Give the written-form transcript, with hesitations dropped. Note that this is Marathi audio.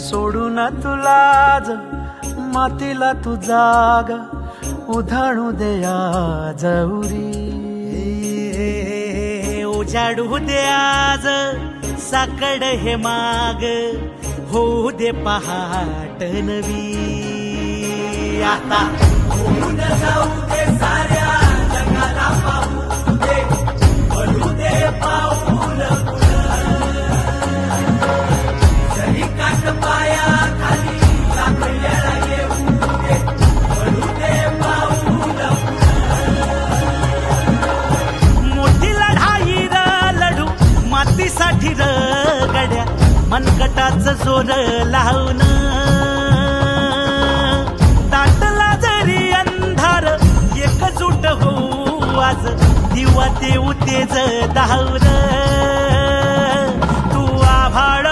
सोडून तुला मातीला तू जाग उधाणू दे आज उरी. उजाडू दे आज साकड हे माग होऊ दे पहाट नवी. आता होऊन जाऊ दे साऱ्या जगाला पाहू दे पडू दे पाऊल जरी काट पाया खाली सापडल्याला येऊ दे पडू दे पाऊल. मोठी लढाई र लढू मातीसाठी र गड्या मनगटाचं जोर लावून. दाटला जरी अंधार एकजूट होऊ आज दिवा देऊ तेज धावून. तू आभाळ